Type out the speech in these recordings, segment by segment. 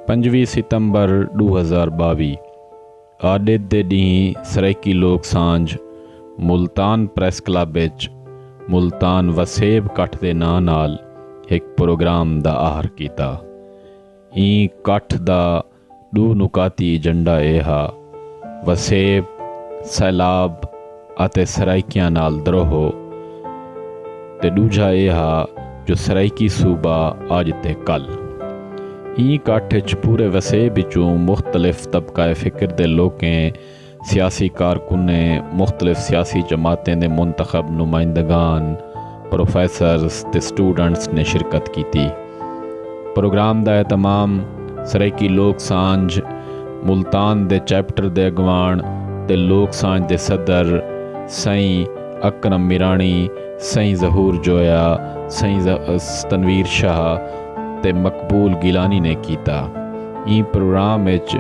5 सितंबर 2022 आडित दे ॾींहुं सराइकी लोक सांझ मुल्तान प्रेस क्लब विच मुल्तान वसेब कट्ठ दे नां नाल एक प्रोग्राम दा आहर कीता। कट्ठ दा दो नुकाती एजेंडा यह हा वसेब सैलाब अते सराइकियां नाल द्रोहो ते दूजा यह हा जो सराइकी सूबा अज ते कल। कट्ठ च पूरे वसेब विचों मुख्तलिफ तबका फ़िक्र दे लोकें सियासी कारकुनें मुख्तलिफ सियासी जमातें दे मुंतखब नुमाइंदगान प्रोफैसर्स ते स्टूडेंट्स ने शिरकत की। प्रोग्राम दा एहतमाम सराइकी लोक सांझ मुल्तान दे चैप्टर दे अगवान ते लोक सांझ दे सदर सईं अकरम मीरानी, सईं ज़हूर जोया, सईं तनवीर शाह ते मकबूल गिलानी ने कीता। प्रोग्राम विच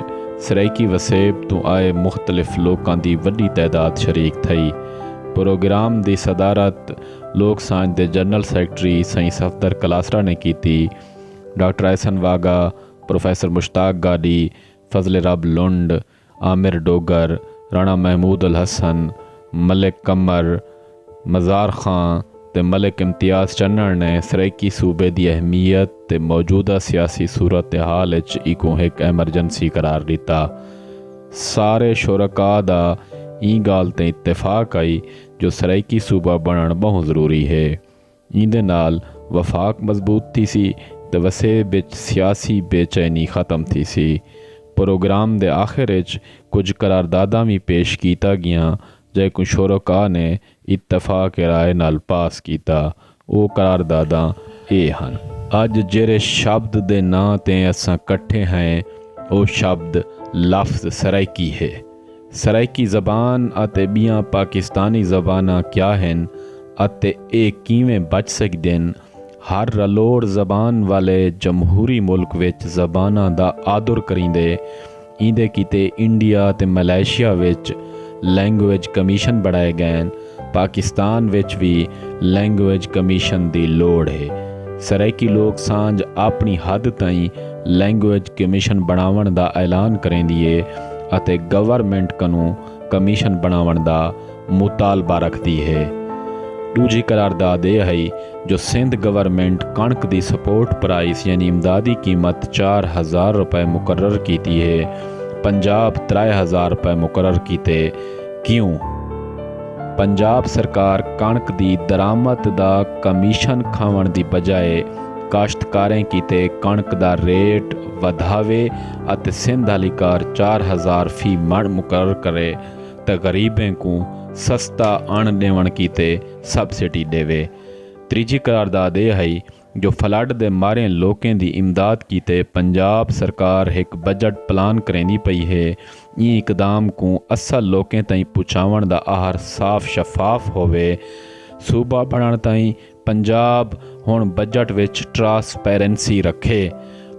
सराइकी वसेब तो आए मुख्तलिफ लोगों की वड्डी तादाद शरीक थी। प्रोग्राम की सदारत लोक सांझ के जनरल सैकटरी सईं सफदर कलासरा ने की। डॉक्टर एहसन वागा, प्रोफैसर मुश्ताक गादी, फजल रब लुंड, आमिर डोगर, राणा महमूद अल हसन, मलिक कमर, मज़ार खां ते मलिक इम्तियाज़ चन्नड़ ने सराइकी सूबे की अहमियत ते मौजूदा सियासी सूरत हाल इको एक एमरजेंसी करार दिता। सारे शुरका दा गाल ते इत्तेफाक आई जो सराइकी सूबा बनना बहुत ज़रूरी है। इंदे नाल वफाक मजबूत थी सी ते वसेब विच सियासी बेचैनी ख़त्म थी सी। प्रोग्राम दे आखिर विच कुछ करारदादा भी पेश कीता गया जै को शुरका ने इत्तफाक राय नाल पास किया। वो करारदादा ये हन। अज जेरे शब्द दे नां ते असां कट्ठे हैं वो शब्द लफ्ज़ सराइकी है। सराइकी ज़बान अते बियां पाकिस्तानी ज़बानां क्या हैं अते ए किवें बच सकदे। हर रलोड़ ज़बान वाले जमहूरी मुल्क विच ज़बानां दा आदर करींदे इंदे किते इंडिया ते मलेशिया विच लैंग्वेज कमीशन बनाए गए। पाकिस्तान विच भी लैंग्वेज कमीशन की लोड़ है। सराइकी लोक सांझ अपनी हद ताईं लैंग्वेज कमीशन बनावन दा ऐलान करेंदी है अते गवर्नमेंट कनू कमीशन बनावन दा मुतालबा रखती है। दूजी करारदाद यह है जो सिंध गवर्नमेंट कणक की सपोर्ट प्राइस यानी इमदादी कीमत 4000 रुपए मुकर्रर की है। पंजाब 3000 रुपए मुकर्रर कीते। क्यों? पंजाब सरकार कणक की दरामद दा कमीशन खावन की बजाय काश्तकारें कीते कणक दा रेट वधावे अते सिंध हलीकार 4000 फी मण मुकर्रर करे तो गरीबें को सस्ता अण देवन कीते सबसिडी देवे। तीजी करारदाद यह है जो फ्लड दे मारे लोकें दी इमदाद कीते पंजाब सरकार एक बजट प्लान करेंदी पई है। इकदाम को असल लोकें ताईं पहुँचावन दा आहर साफ शफाफ होवे। सूबा बनण ताईं पंजाब हुण बजट विच ट्रांसपेरेंसी रखे।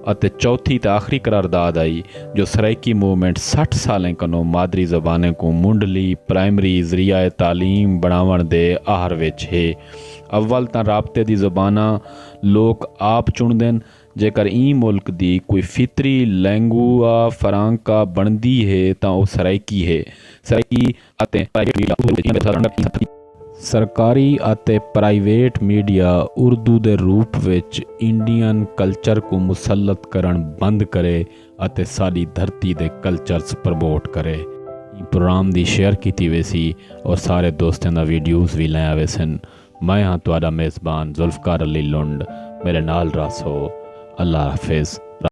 अते चौथी ते आखिरी करारदाद आई जो सराइकी मूवमेंट 60 सालें कनो मादरी ज़बानें को मुंडली प्राइमरी ज़रिया तालीम बनावन दे आहर विच है। अव्वल तां राबते दी ज़बाना लोग आप चुनदे जेकर मुल्क दी कोई फितरी लैंगुआ फ्रांका बनदी है तां वो सराइकी है। सराइकी अते सरकारी अते प्राइवेट मीडिया उर्दू दे रूप विच इंडियन कल्चर को मुसलत करन बंद करे अते साडी धरती दे कल्चर्स प्रमोट करे। प्रोग्राम दी शेयर कीती वेसी और सारे दोस्तों दा वीडियोज़ भी लै आवे सन। मैं हाँ तुहाडा मेज़बान जुल्फ़कार अली लुंड। मेरे नाल रसो। अल्लाह हाफिज़।